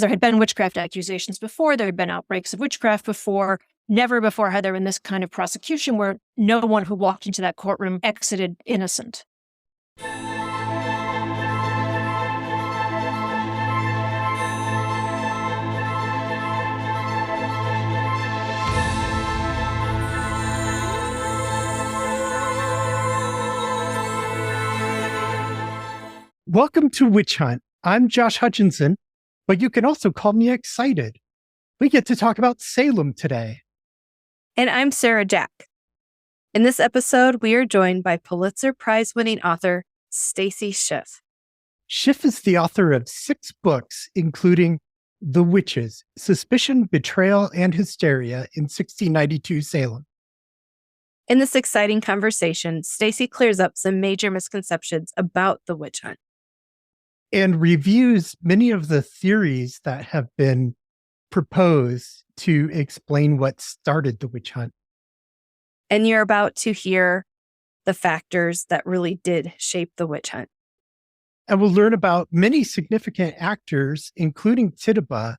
There had been witchcraft accusations before. There had been outbreaks of witchcraft before. Never before had there been this kind of prosecution where no one who walked into that courtroom exited innocent. Welcome to Witch Hunt. I'm Josh Hutchinson, but you can also call me excited. We get to talk about Salem today. And I'm Sarah Jack. In this episode, we are joined by Pulitzer Prize-winning author Stacy Schiff. Schiff is the author of 6 books, including The Witches, Suspicion, Betrayal, and Hysteria in 1692 Salem. In this exciting conversation, Stacy clears up some major misconceptions about the witch hunt. And reviews many of the theories that have been proposed to explain what started the witch hunt. And you're about to hear the factors that really did shape the witch hunt. And we'll learn about many significant actors, including Tituba,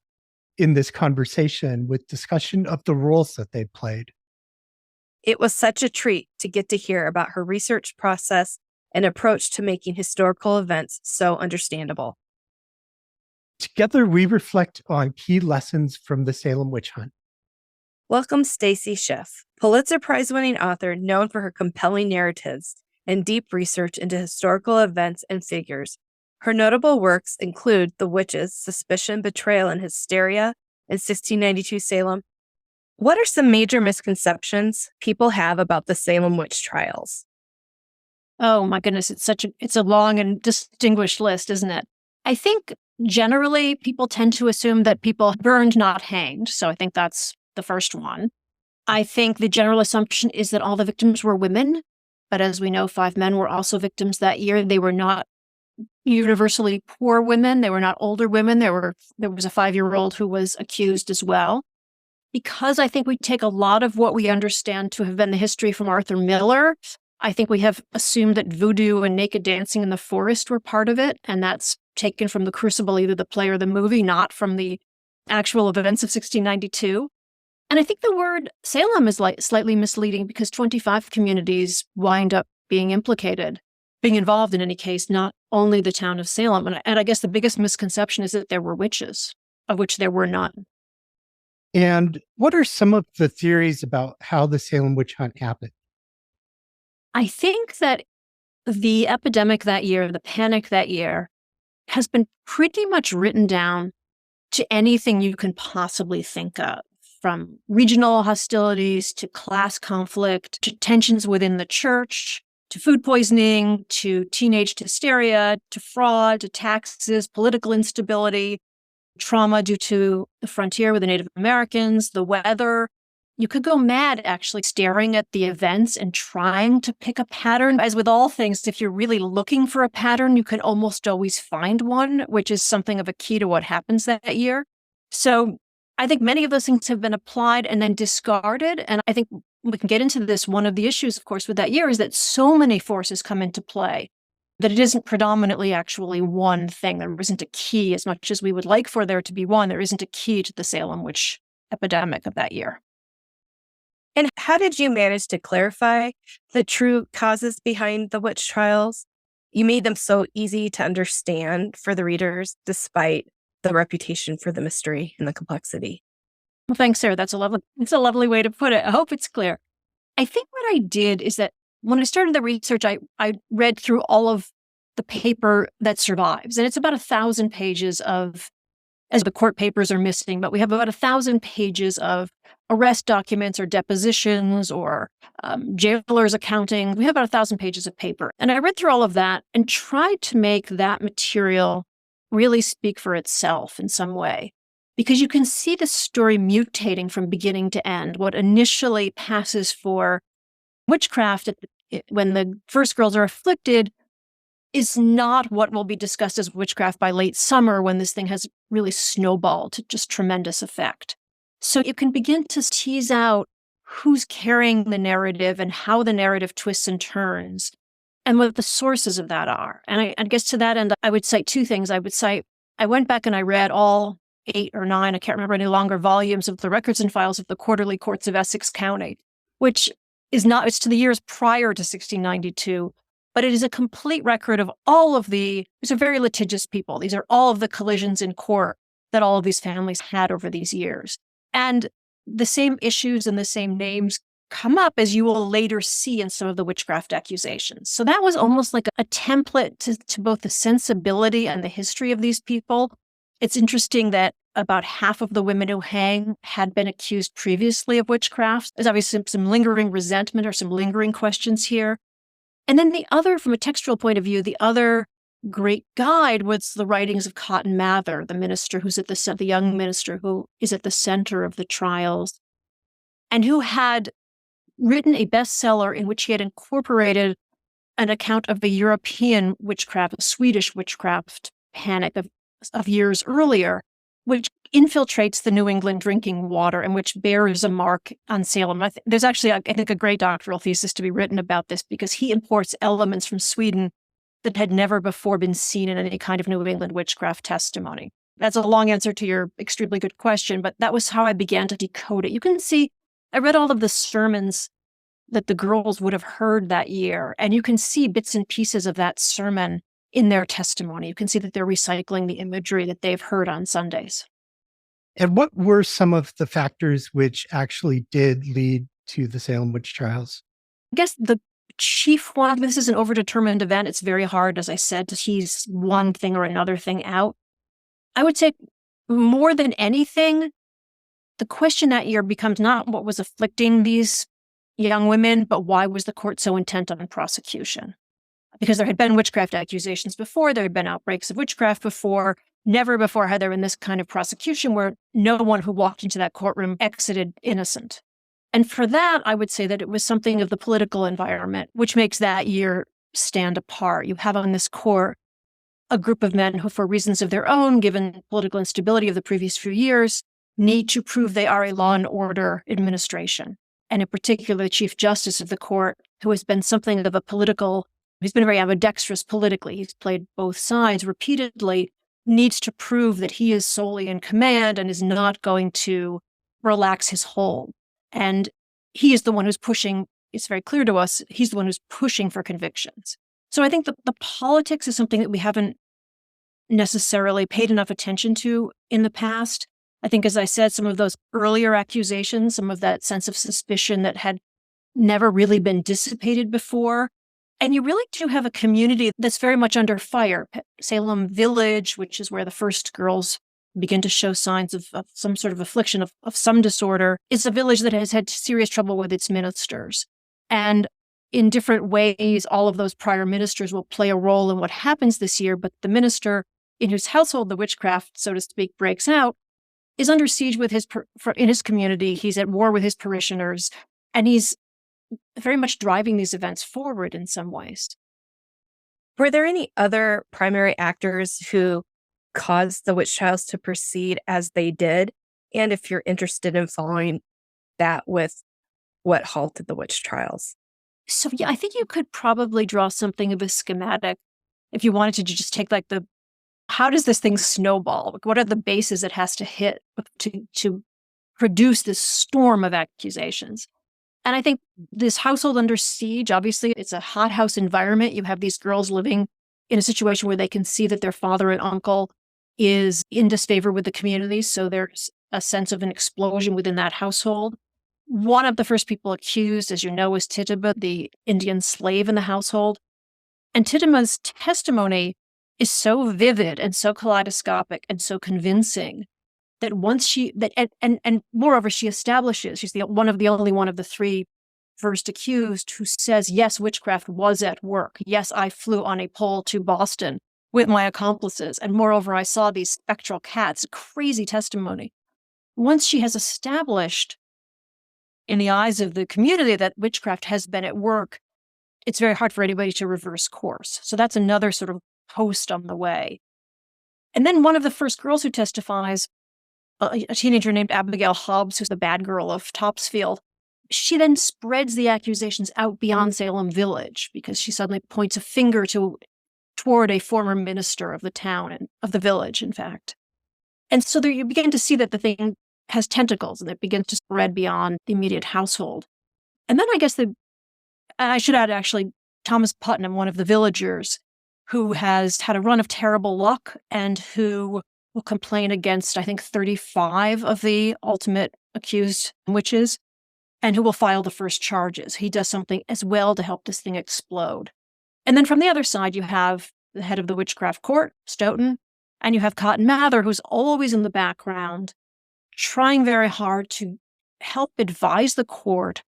in this conversation with discussion of the roles that they played. It was such a treat to get to hear about her research process and approach to making historical events so understandable. Together, we reflect on key lessons from the Salem witch hunt. Welcome, Stacy Schiff, Pulitzer Prize-winning author known for her compelling narratives and deep research into historical events and figures. Her notable works include The Witches, Suspicion, Betrayal, and Hysteria in 1692 Salem. What are some major misconceptions people have about the Salem Witch Trials? Oh my goodness, it's a long and distinguished list, isn't it? I think generally people tend to assume that people burned, not hanged. So I think that's the first one. I think the general assumption is that all the victims were women. But as we know, 5 men were also victims that year. They were not universally poor women. They were not older women. There was a 5-year-old who was accused as well. Because I think we take a lot of what we understand to have been the history from Arthur Miller, I think we have assumed that voodoo and naked dancing in the forest were part of it, and that's taken from the Crucible, either the play or the movie, not from the actual events of 1692. And I think the word Salem is slightly misleading because 25 communities wind up being involved in any case, not only the town of Salem. And I guess the biggest misconception is that there were witches, of which there were none. And what are some of the theories about how the Salem witch hunt happened? I think that the epidemic that year, the panic that year, has been pretty much written down to anything you can possibly think of, from regional hostilities to class conflict, to tensions within the church, to food poisoning, to teenage hysteria, to fraud, to taxes, political instability, trauma due to the frontier with the Native Americans, the weather. You could go mad actually staring at the events and trying to pick a pattern. As with all things, if you're really looking for a pattern, you can almost always find one, which is something of a key to what happens that year. So I think many of those things have been applied and then discarded. And I think we can get into this. One of the issues, of course, with that year is that so many forces come into play that it isn't predominantly actually one thing. There isn't a key as much as we would like for there to be one. There isn't a key to the Salem witch epidemic of that year. And how did you manage to clarify the true causes behind the witch trials? You made them so easy to understand for the readers, despite the reputation for the mystery and the complexity. Well, thanks, Sarah. It's a lovely way to put it. I hope it's clear. I think what I did is that when I started the research, I read through all of the paper that survives. And it's about 1,000 pages as the court papers are missing, but we have about 1,000 pages of arrest documents or depositions or jailer's accounting. We have about 1,000 pages of paper. And I read through all of that and tried to make that material really speak for itself in some way. Because you can see the story mutating from beginning to end. What initially passes for witchcraft when the first girls are afflicted is not what will be discussed as witchcraft by late summer when this thing has really snowballed to just tremendous effect. So you can begin to tease out who's carrying the narrative and how the narrative twists and turns and what the sources of that are. And I guess to that end, I would cite 2 things. I went back and I read all 8 or 9, I can't remember any longer, volumes of the records and files of the quarterly courts of Essex County, which is not, it's to the years prior to 1692, but it is a complete record of all of these are very litigious people. These are all of the collisions in court that all of these families had over these years. And the same issues and the same names come up, as you will later see in some of the witchcraft accusations. So that was almost like a template to both the sensibility and the history of these people. It's interesting that about half of the women who hang had been accused previously of witchcraft. There's obviously some lingering resentment or some lingering questions here. And then the other, from a textual point of view, the other great guide was the writings of Cotton Mather, the minister who's at the young minister who is at the center of the trials, and who had written a bestseller in which he had incorporated an account of the European witchcraft, a Swedish witchcraft panic of years earlier, which infiltrates the New England drinking water and which bears a mark on Salem. There's actually, I think, a great doctoral thesis to be written about this, because he imports elements from Sweden that had never before been seen in any kind of New England witchcraft testimony. That's a long answer to your extremely good question, but that was how I began to decode it. You can see, I read all of the sermons that the girls would have heard that year, and you can see bits and pieces of that sermon in their testimony. You can see that they're recycling the imagery that they've heard on Sundays. And what were some of the factors which actually did lead to the Salem Witch Trials? I guess the chief one, this is an overdetermined event. It's very hard, as I said, to tease one thing or another thing out. I would say more than anything, the question that year becomes not what was afflicting these young women, but why was the court so intent on prosecution? Because there had been witchcraft accusations before, there had been outbreaks of witchcraft before. Never before had there been this kind of prosecution where no one who walked into that courtroom exited innocent. And for that, I would say that it was something of the political environment, which makes that year stand apart. You have on this court a group of men who, for reasons of their own, given political instability of the previous few years, need to prove they are a law and order administration. And in particular, the Chief Justice of the court, who has been something of a he's been very ambidextrous politically. He's played both sides repeatedly, needs to prove that he is solely in command and is not going to relax his hold. And he is the one who's pushing, it's very clear to us, he's the one who's pushing for convictions. So I think the politics is something that we haven't necessarily paid enough attention to in the past. I think, as I said, some of those earlier accusations, some of that sense of suspicion that had never really been dissipated before. And you really do have a community that's very much under fire. Salem Village, which is where the first girls begin to show signs of some sort of affliction of some disorder, is a village that has had serious trouble with its ministers. And in different ways, all of those prior ministers will play a role in what happens this year. But the minister in whose household the witchcraft, so to speak, breaks out is under siege with in his community. He's at war with his parishioners, and he's very much driving these events forward in some ways. Were there any other primary actors who caused the witch trials to proceed as they did? And if you're interested in following that with what halted the witch trials? So yeah, I think you could probably draw something of a schematic if you wanted to just take like how does this thing snowball? What are the bases it has to hit to produce this storm of accusations? And I think this household under siege, obviously, it's a hothouse environment. You have these girls living in a situation where they can see that their father and uncle is in disfavor with the community. So there's a sense of an explosion within that household. One of the first people accused, as you know, is Tituba, the Indian slave in the household. And Tituba's testimony is so vivid and so kaleidoscopic and so convincing that once and moreover, she establishes, she's one of the three first accused who says, yes, witchcraft was at work. Yes, I flew on a pole to Boston with my accomplices. And moreover, I saw these spectral cats, crazy testimony. Once she has established in the eyes of the community that witchcraft has been at work, it's very hard for anybody to reverse course. So that's another sort of post on the way. And then one of the first girls who testifies, a teenager named Abigail Hobbs, who's the bad girl of Topsfield, she then spreads the accusations out beyond Salem Village because she suddenly points a finger toward a former minister of the town and of the village, in fact. And so there you begin to see that the thing has tentacles and it begins to spread beyond the immediate household. And then I guess I should add actually Thomas Putnam, one of the villagers, who has had a run of terrible luck and who will complain against, I think, 35 of the ultimate accused witches, and who will file the first charges. He does something as well to help this thing explode. And then from the other side, you have the head of the witchcraft court, Stoughton, and you have Cotton Mather, who's always in the background, trying very hard to help advise the court,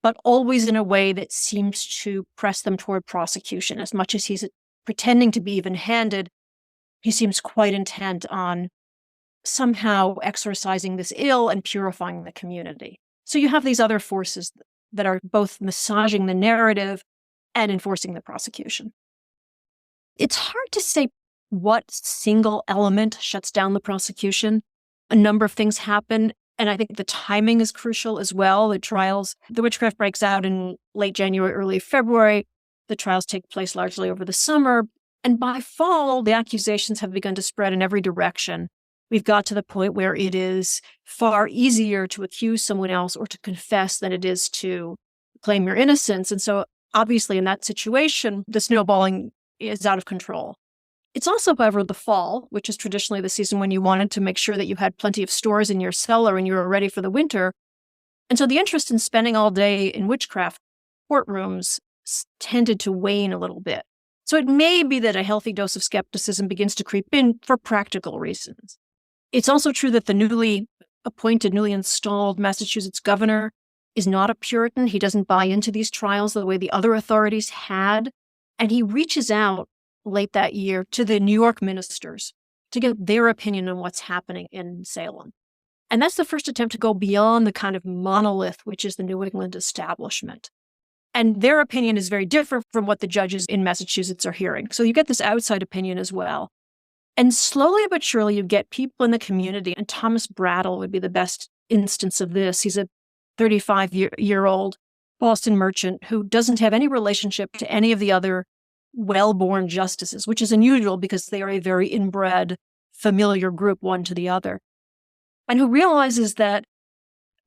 but always in a way that seems to press them toward prosecution. As much as he's pretending to be even-handed, he seems quite intent on somehow exorcising this ill and purifying the community. So you have these other forces that are both massaging the narrative and enforcing the prosecution. It's hard to say what single element shuts down the prosecution. A number of things happen, and I think the timing is crucial as well. The witchcraft breaks out in late January, early February. The trials take place largely over the summer. And by fall, the accusations have begun to spread in every direction. We've got to the point where it is far easier to accuse someone else or to confess than it is to claim your innocence. And so obviously in that situation, the snowballing is out of control. It's also, however, the fall, which is traditionally the season when you wanted to make sure that you had plenty of stores in your cellar and you were ready for the winter. And so the interest in spending all day in witchcraft courtrooms tended to wane a little bit. So it may be that a healthy dose of skepticism begins to creep in for practical reasons. It's also true that the newly installed Massachusetts governor is not a Puritan. He doesn't buy into these trials the way the other authorities had. And he reaches out late that year to the New York ministers to get their opinion on what's happening in Salem. And that's the first attempt to go beyond the kind of monolith, which is the New England establishment. And their opinion is very different from what the judges in Massachusetts are hearing. So you get this outside opinion as well. And slowly but surely, you get people in the community, and Thomas Brattle would be the best instance of this. He's a 35-year-old Boston merchant who doesn't have any relationship to any of the other well-born justices, which is unusual because they are a very inbred, familiar group, one to the other, and who realizes that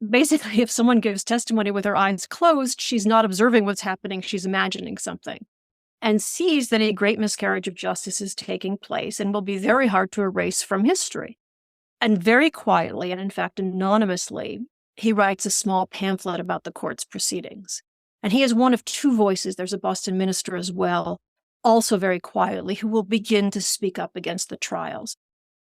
basically if someone gives testimony with her eyes closed, she's not observing what's happening, she's imagining something, and sees that a great miscarriage of justice is taking place and will be very hard to erase from history. And very quietly, and in fact anonymously, he writes a small pamphlet about the court's proceedings. And he is one of two voices, there's a Boston minister as well, also very quietly, who will begin to speak up against the trials.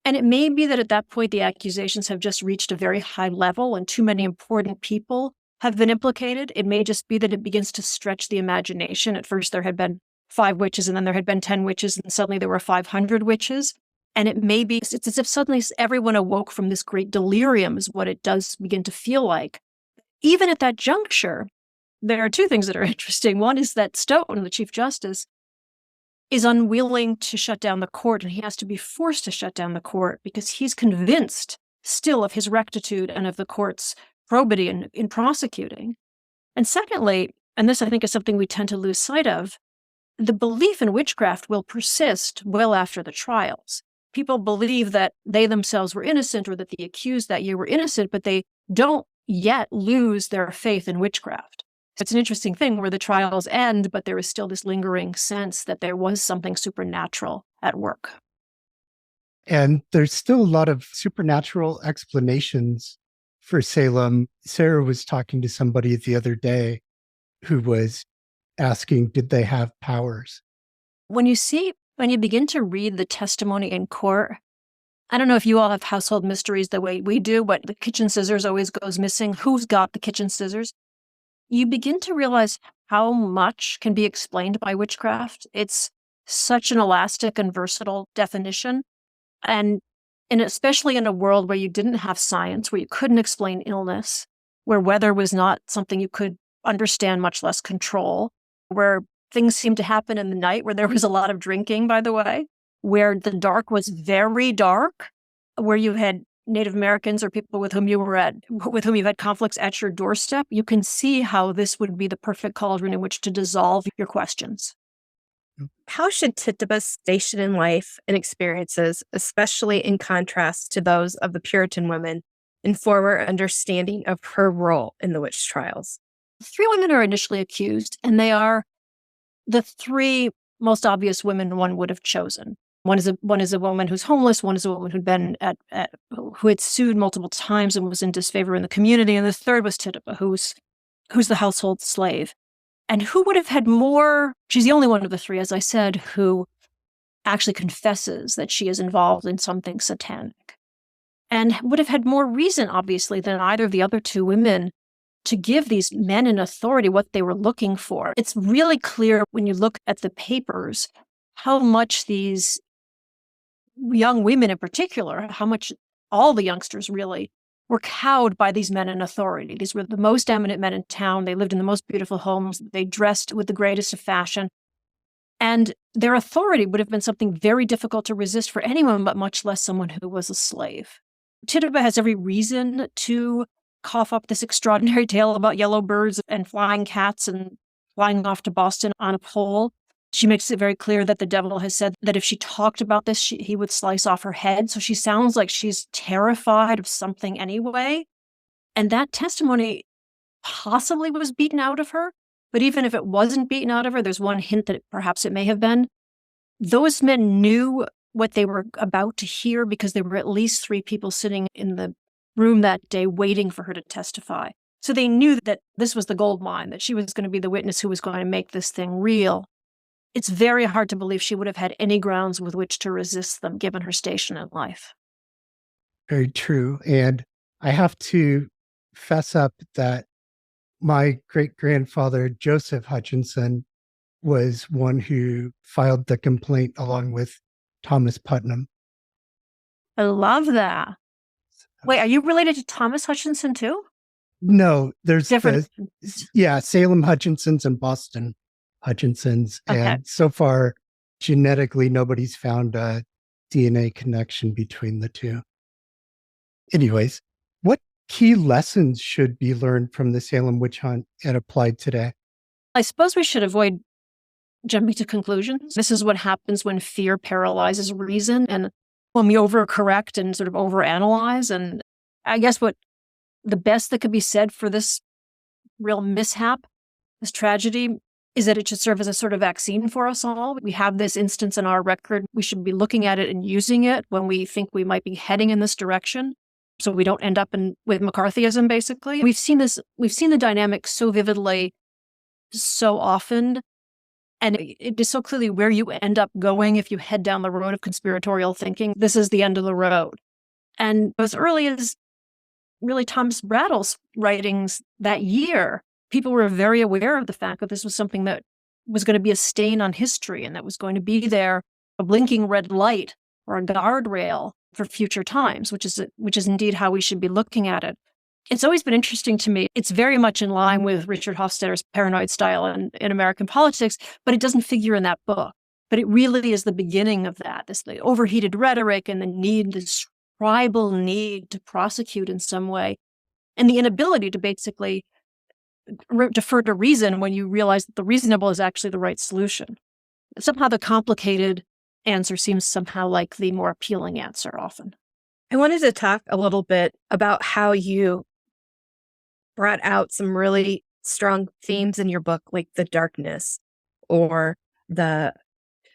And it may be that at that point the accusations have just reached a very high level and too many important people have been implicated. It may just be that it begins to stretch the imagination. At first there had been 5 witches, and then there had been 10 witches, and suddenly there were 500 witches. And it may be, it's as if suddenly everyone awoke from this great delirium is what it does begin to feel like. Even at that juncture, there are two things that are interesting. One is that Stoughton, the Chief Justice, is unwilling to shut down the court, and he has to be forced to shut down the court because he's convinced still of his rectitude and of the court's probity in prosecuting. And secondly, and this I think is something we tend to lose sight of, the belief in witchcraft will persist well after the trials. People believe that they themselves were innocent or that the accused that year were innocent, but they don't yet lose their faith in witchcraft. It's an interesting thing where the trials end, but there is still this lingering sense that there was something supernatural at work. And there's still a lot of supernatural explanations for Salem. Sarah was talking to somebody the other day who was asking, did they have powers? When you begin to read the testimony in court, I don't know if you all have household mysteries the way we do, but the kitchen scissors always goes missing. Who's got the kitchen scissors? You begin to realize how much can be explained by witchcraft. It's such an elastic and versatile definition. And especially in a world where you didn't have science, where you couldn't explain illness, where weather was not something you could understand, much less control, where things seemed to happen in the night, where there was a lot of drinking, by the way, where the dark was very dark, where you had Native Americans or people with whom you had conflicts at your doorstep, you can see how this would be the perfect cauldron in which to dissolve your questions. How should Tituba's station in life and experiences, especially in contrast to those of the Puritan women, inform our understanding of her role in the witch trials? 3 women are initially accused, and they are the 3 most obvious women one would have chosen. One is a woman who's homeless. One is a woman who'd been who had sued multiple times and was in disfavor in the community. And the third was Tituba, who's the household slave, and who would have had more. She's the only one of the 3, as I said, who actually confesses that she is involved in something satanic, and would have had more reason, obviously, than either of the other 2 women to give these men in authority what they were looking for. It's really clear when you look at the papers how much these young women in particular, how much all the youngsters really were cowed by these men in authority. These were the most eminent men in town. They lived in the most beautiful homes. They dressed with the greatest of fashion. And their authority would have been something very difficult to resist for anyone, but much less someone who was a slave. Tituba has every reason to cough up this extraordinary tale about yellow birds and flying cats and flying off to Boston on a pole. She makes it very clear that the devil has said that if she talked about this, he would slice off her head. So she sounds like she's terrified of something anyway. And that testimony possibly was beaten out of her. But even if it wasn't beaten out of her, there's one hint that perhaps it may have been. Those men knew what they were about to hear because there were at least 3 people sitting in the room that day waiting for her to testify. So they knew that this was the gold mine, that she was going to be the witness who was going to make this thing real. It's very hard to believe she would have had any grounds with which to resist them, given her station in life. Very true. And I have to fess up that my great-grandfather, Joseph Hutchinson, was one who filed the complaint along with Thomas Putnam. I love that. Wait, are you related to Thomas Hutchinson too? No, there's different. Salem Hutchinsons and Boston Hutchinsons. Okay. And so far, genetically, nobody's found a DNA connection between the 2. Anyways, what key lessons should be learned from the Salem witch hunt and applied today? I suppose we should avoid jumping to conclusions. This is what happens when fear paralyzes reason and when we overcorrect and sort of overanalyze. And I guess what the best that could be said for this real mishap, this tragedy, is that it should serve as a sort of vaccine for us all. We have this instance in our record. We should be looking at it and using it when we think we might be heading in this direction, so we don't end up with McCarthyism, basically. We've seen the dynamic so vividly, so often, and it is so clearly where you end up going if you head down the road of conspiratorial thinking. This is the end of the road. And as early as really Thomas Brattle's writings that year, people were very aware of the fact that this was something that was going to be a stain on history and that was going to be there, a blinking red light or a guardrail for future times, which is indeed how we should be looking at it. It's always been interesting to me. It's very much in line with Richard Hofstadter's paranoid style in American politics, but it doesn't figure in that book. But it really is the beginning of that, the overheated rhetoric and this tribal need to prosecute in some way, and the inability to basically defer to reason when you realize that the reasonable is actually the right solution. Somehow the complicated answer seems somehow like the more appealing answer often. I wanted to talk a little bit about how you brought out some really strong themes in your book, like the darkness or the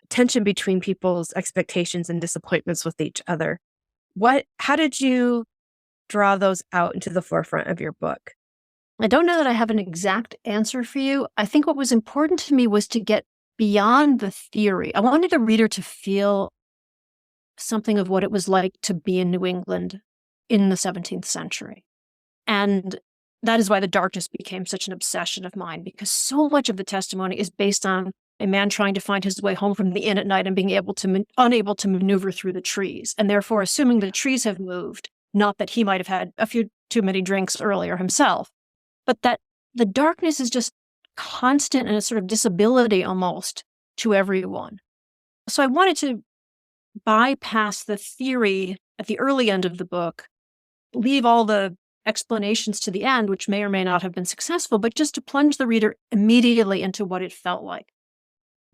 tension between people's expectations and disappointments with each other. How did you draw those out into the forefront of your book? I don't know that I have an exact answer for you. I think what was important to me was to get beyond the theory. I wanted the reader to feel something of what it was like to be in New England in the 17th century. And that is why the darkness became such an obsession of mine, because so much of the testimony is based on a man trying to find his way home from the inn at night and being unable to maneuver through the trees, and therefore assuming the trees have moved, not that he might have had a few too many drinks earlier himself, but that the darkness is just constant and a sort of disability almost to everyone. So I wanted to bypass the theory at the early end of the book, leave all the explanations to the end, which may or may not have been successful, but just to plunge the reader immediately into what it felt like.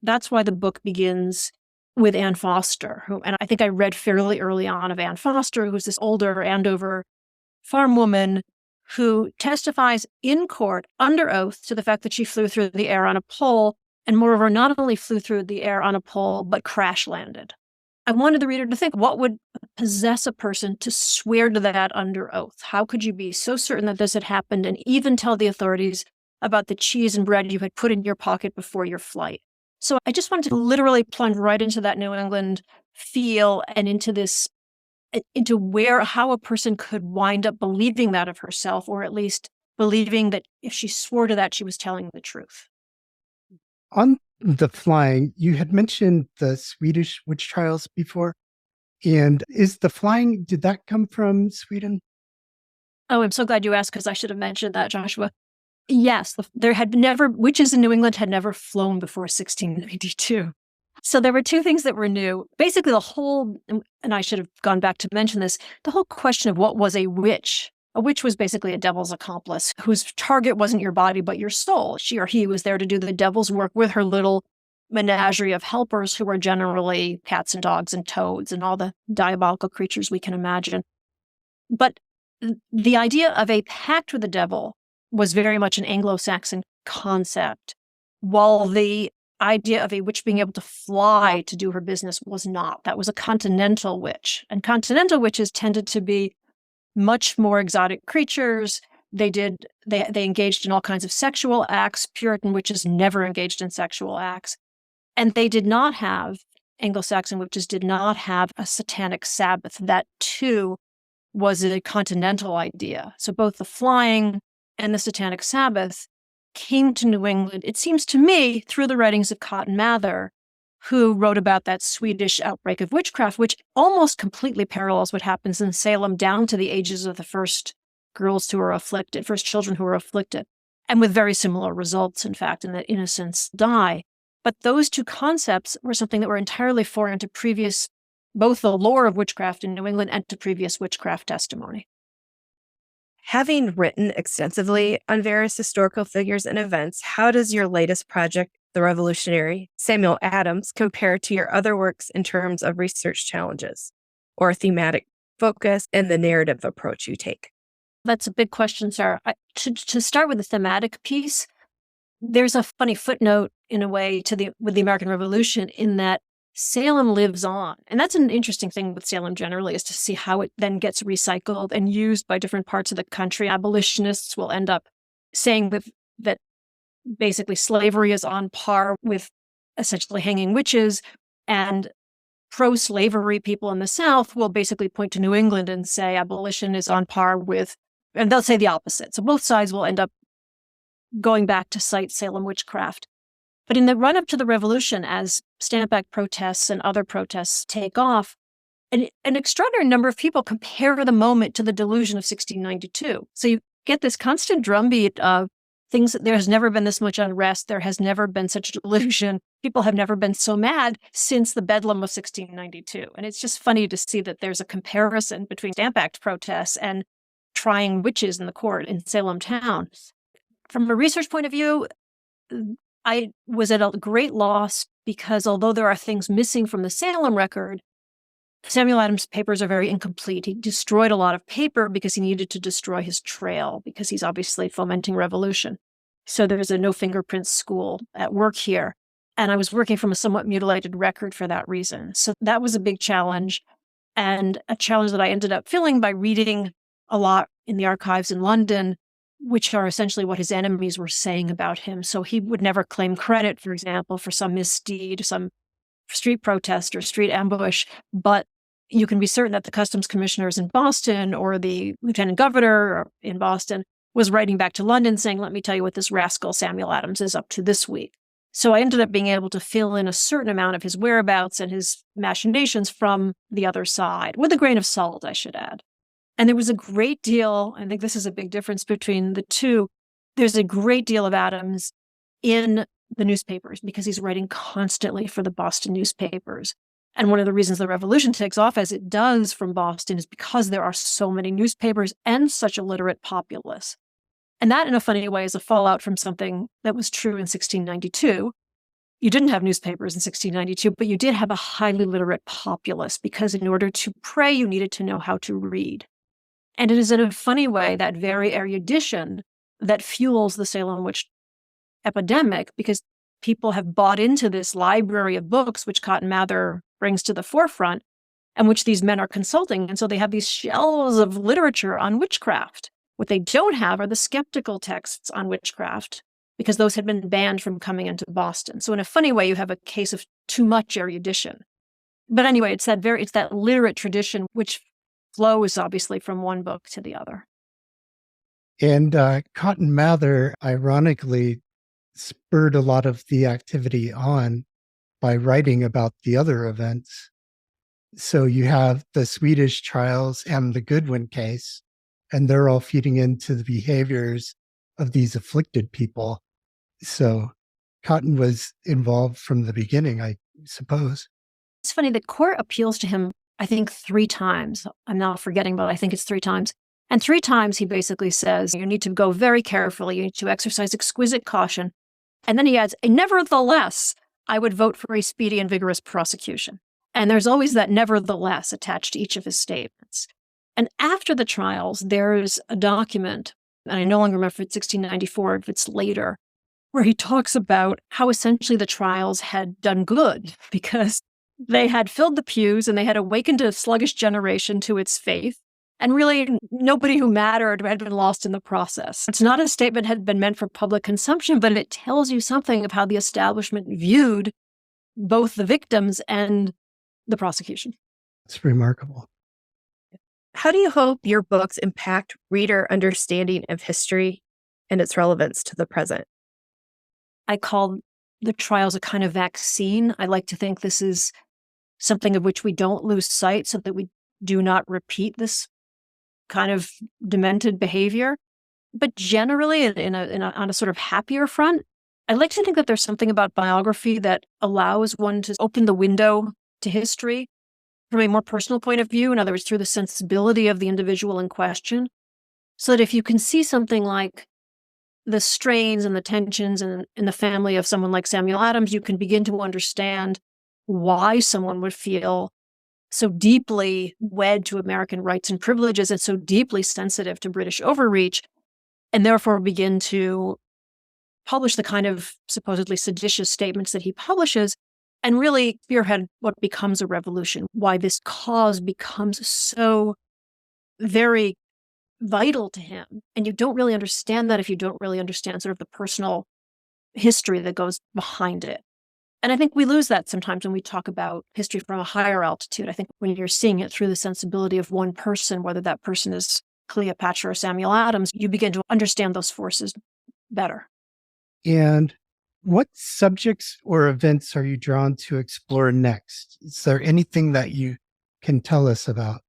That's why the book begins with Anne Foster, and I think I read fairly early on of Anne Foster, who's this older Andover farm woman who testifies in court under oath to the fact that she flew through the air on a pole, and moreover, not only flew through the air on a pole, but crash landed. I wanted the reader to think, what would possess a person to swear to that under oath? How could you be so certain that this had happened and even tell the authorities about the cheese and bread you had put in your pocket before your flight? So I just wanted to literally plunge right into that New England feel and into how a person could wind up believing that of herself, or at least believing that if she swore to that, she was telling the truth. On the flying, you had mentioned the Swedish witch trials before. And is the flying, did that come from Sweden? Oh, I'm so glad you asked, because I should have mentioned that, Joshua. Yes, witches in New England had never flown before 1692. So there were two things that were new. Basically, and I should have gone back to mention this, the whole question of what was a witch. A witch was basically a devil's accomplice whose target wasn't your body, but your soul. She or he was there to do the devil's work with her little menagerie of helpers, who were generally cats and dogs and toads and all the diabolical creatures we can imagine. But the idea of a pact with the devil was very much an Anglo-Saxon concept, while the idea of a witch being able to fly to do her business was not. That was a continental witch. And continental witches tended to be much more exotic creatures. They engaged in all kinds of sexual acts. Puritan witches never engaged in sexual acts. And Anglo-Saxon witches did not have a satanic Sabbath. That too was a continental idea. So both the flying and the satanic Sabbath came to New England, it seems to me, through the writings of Cotton Mather, who wrote about that Swedish outbreak of witchcraft, which almost completely parallels what happens in Salem down to the ages of the first girls who were afflicted, first children who were afflicted, and with very similar results, in fact, in that innocents die. But those two concepts were something that were entirely foreign to both the lore of witchcraft in New England and to previous witchcraft testimony. Having written extensively on various historical figures and events, how does your latest project, The Revolutionary, Samuel Adams, compare to your other works in terms of research challenges or thematic focus and the narrative approach you take? That's a big question, Sarah. To start with the thematic piece, there's a funny footnote in a way with the American Revolution, in that Salem lives on. And that's an interesting thing with Salem generally, is to see how it then gets recycled and used by different parts of the country. Abolitionists will end up saying that basically slavery is on par with essentially hanging witches, and pro-slavery people in the South will basically point to New England and say abolition is on par with, and they'll say the opposite. So both sides will end up going back to cite Salem witchcraft. But in the run-up to the Revolution, as Stamp Act protests and other protests take off, an extraordinary number of people compare the moment to the delusion of 1692. So you get this constant drumbeat of things that there has never been this much unrest, there has never been such a delusion, people have never been so mad since the bedlam of 1692. And it's just funny to see that there's a comparison between Stamp Act protests and trying witches in the court in Salem town. From a research point of view, I was at a great loss, because although there are things missing from the Salem record, Samuel Adams' papers are very incomplete. He destroyed a lot of paper because he needed to destroy his trail, because he's obviously fomenting revolution. So there's a no fingerprints school at work here. And I was working from a somewhat mutilated record for that reason. So that was a big challenge, and a challenge that I ended up filling by reading a lot in the archives in London, which are essentially what his enemies were saying about him. So he would never claim credit, for example, for some misdeed, some street protest or street ambush. But you can be certain that the customs commissioners in Boston or the lieutenant governor in Boston was writing back to London saying, let me tell you what this rascal Samuel Adams is up to this week. So I ended up being able to fill in a certain amount of his whereabouts and his machinations from the other side, with a grain of salt, I should add. And there was a great deal, I think this is a big difference between the two, there's a great deal of Adams in the newspapers, because he's writing constantly for the Boston newspapers. And one of the reasons the revolution takes off as it does from Boston is because there are so many newspapers and such a literate populace. And that, in a funny way, is a fallout from something that was true in 1692, you didn't have newspapers in 1692, but you did have a highly literate populace because in order to pray, you needed to know how to read. And it is in a funny way that very erudition that fuels the Salem witch epidemic, because people have bought into this library of books, which Cotton Mather brings to the forefront, and which these men are consulting. And so they have these shelves of literature on witchcraft. What they don't have are the skeptical texts on witchcraft, because those had been banned from coming into Boston. So in a funny way, you have a case of too much erudition. But anyway, it's that literate tradition which flows obviously from one book to the other. And Cotton Mather, ironically, spurred a lot of the activity on by writing about the other events. So you have the Swedish trials and the Goodwin case, and they're all feeding into the behaviors of these afflicted people. So Cotton was involved from the beginning, I suppose. It's funny, the court appeals to him, I think, 3 times. I'm now forgetting, but I think it's 3 times. And 3 times he basically says, you need to go very carefully. You need to exercise exquisite caution. And then he adds, nevertheless, I would vote for a speedy and vigorous prosecution. And there's always that nevertheless attached to each of his statements. And after the trials, there's a document, and I no longer remember if it's 1694, if it's later, where he talks about how essentially the trials had done good because they had filled the pews and they had awakened a sluggish generation to its faith. And really, nobody who mattered had been lost in the process. It's not a statement had been meant for public consumption, but it tells you something of how the establishment viewed both the victims and the prosecution. It's remarkable. How do you hope your books impact reader understanding of history and its relevance to the present? I call the trials a kind of vaccine. I like to think this is something of which we don't lose sight so that we do not repeat this kind of demented behavior. But generally, on a sort of happier front, I like to think that there's something about biography that allows one to open the window to history from a more personal point of view, in other words, through the sensibility of the individual in question, so that if you can see something like the strains and the tensions in the family of someone like Samuel Adams, you can begin to understand why someone would feel so deeply wed to American rights and privileges and so deeply sensitive to British overreach, and therefore begin to publish the kind of supposedly seditious statements that he publishes and really spearhead what becomes a revolution, why this cause becomes so very vital to him. And you don't really understand that if you don't really understand sort of the personal history that goes behind it. And I think we lose that sometimes when we talk about history from a higher altitude. I think when you're seeing it through the sensibility of one person, whether that person is Cleopatra or Samuel Adams, you begin to understand those forces better. And what subjects or events are you drawn to explore next? Is there anything that you can tell us about?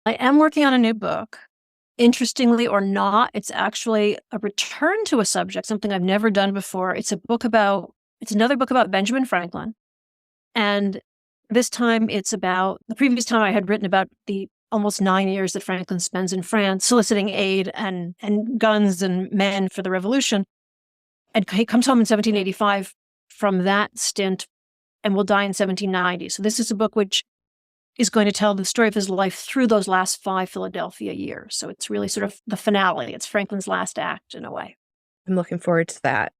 I am working on a new book. Interestingly or not, it's actually a return to a subject, something I've never done before. It's another book about Benjamin Franklin. And this time the previous time I had written about the almost 9 years that Franklin spends in France, soliciting aid and guns and men for the revolution. And he comes home in 1785 from that stint and will die in 1790. So this is a book which is going to tell the story of his life through those last 5 Philadelphia years. So it's really sort of the finale. It's Franklin's last act in a way. I'm looking forward to that.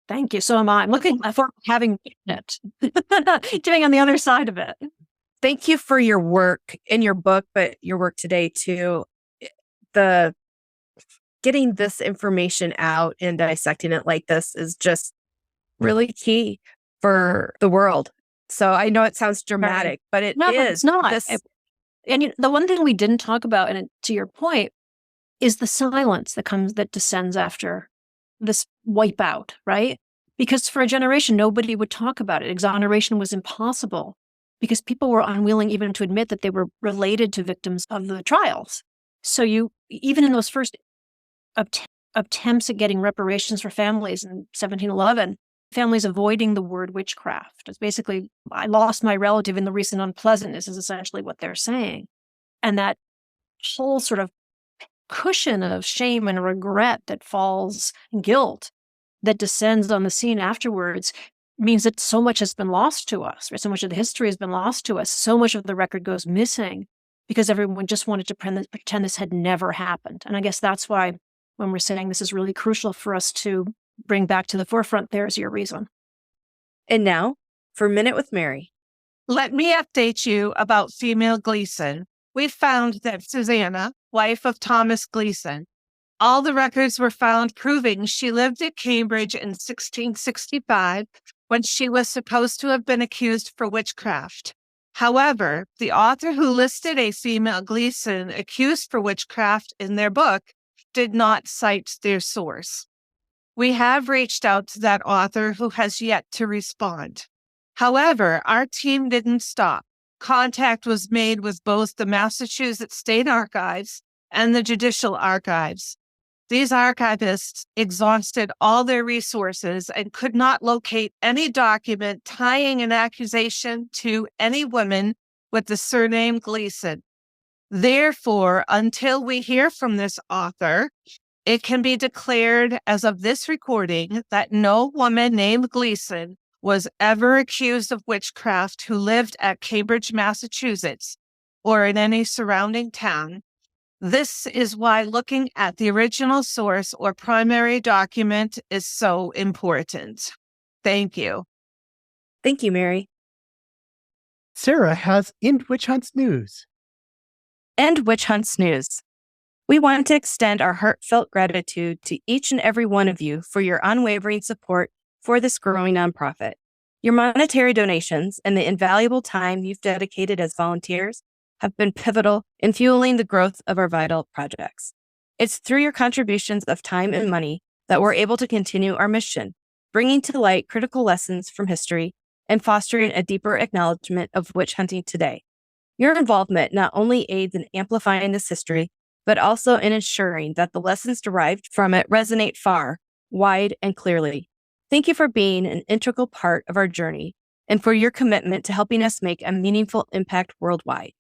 Thank you. So am I. I'm looking for having it, doing on the other side of it. Thank you for your work in your book, but your work today too. The getting this information out and dissecting it like this is just really key for the world. So I know it sounds dramatic, but it is. It's not. The one thing we didn't talk about, and to your point, is the silence that descends after this wipeout, right? Because for a generation, nobody would talk about it. Exoneration was impossible because people were unwilling even to admit that they were related to victims of the trials. So even in those first attempts at getting reparations for families in 1711, families avoiding the word witchcraft. It's basically, I lost my relative in the recent unpleasantness is essentially what they're saying. And that whole sort of cushion of shame and regret that falls, and guilt that descends on the scene afterwards means that so much has been lost to us, right? So much of the history has been lost to us. So much of the record goes missing because everyone just wanted to pretend this had never happened. And I guess that's why when we're saying this is really crucial for us to bring back to the forefront, there's your reason. And now, for Minute with Mary. Let me update you about female Gleason. We found that Susanna, wife of Thomas Gleason, all the records were found proving she lived at Cambridge in 1665 when she was supposed to have been accused for witchcraft. However, the author who listed a female Gleason accused for witchcraft in their book did not cite their source. We have reached out to that author who has yet to respond. However, our team didn't stop. Contact was made with both the Massachusetts State Archives and the Judicial Archives. These archivists exhausted all their resources and could not locate any document tying an accusation to any woman with the surname Gleason. Therefore, until we hear from this author, it can be declared as of this recording that no woman named Gleason was ever accused of witchcraft who lived at Cambridge, Massachusetts, or in any surrounding town. This is why looking at the original source or primary document is so important. Thank you. Thank you, Mary. Sarah has End Witch Hunts news. And Witch Hunts news. We want to extend our heartfelt gratitude to each and every one of you for your unwavering support for this growing nonprofit. Your monetary donations and the invaluable time you've dedicated as volunteers have been pivotal in fueling the growth of our vital projects. It's through your contributions of time and money that we're able to continue our mission, bringing to light critical lessons from history and fostering a deeper acknowledgement of witch hunting today. Your involvement not only aids in amplifying this history, but also in ensuring that the lessons derived from it resonate far, wide, and clearly. Thank you for being an integral part of our journey and for your commitment to helping us make a meaningful impact worldwide.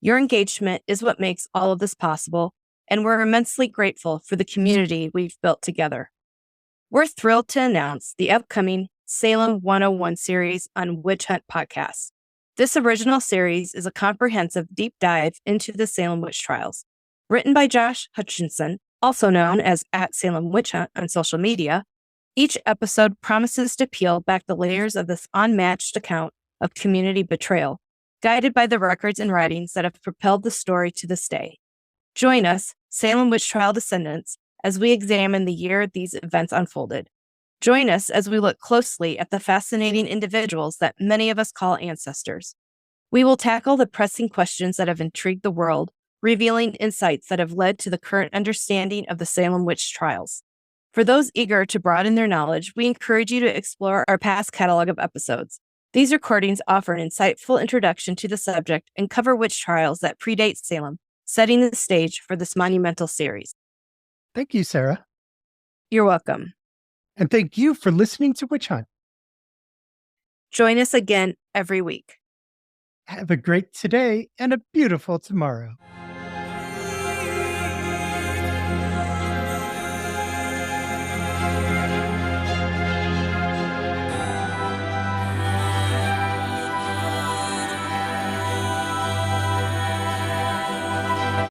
Your engagement is what makes all of this possible, and we're immensely grateful for the community we've built together. We're thrilled to announce the upcoming Salem 101 series on Witch Hunt podcasts. This original series is a comprehensive deep dive into the Salem Witch Trials. Written by Josh Hutchinson, also known as @Salem Witch Hunt on social media, each episode promises to peel back the layers of this unmatched account of community betrayal, guided by the records and writings that have propelled the story to this day. Join us, Salem Witch Trial descendants, as we examine the year these events unfolded. Join us as we look closely at the fascinating individuals that many of us call ancestors. We will tackle the pressing questions that have intrigued the world, revealing insights that have led to the current understanding of the Salem Witch Trials. For those eager to broaden their knowledge, we encourage you to explore our past catalog of episodes. These recordings offer an insightful introduction to the subject and cover witch trials that predate Salem, setting the stage for this monumental series. Thank you, Sarah. You're welcome. And thank you for listening to Witch Hunt. Join us again every week. Have a great today and a beautiful tomorrow.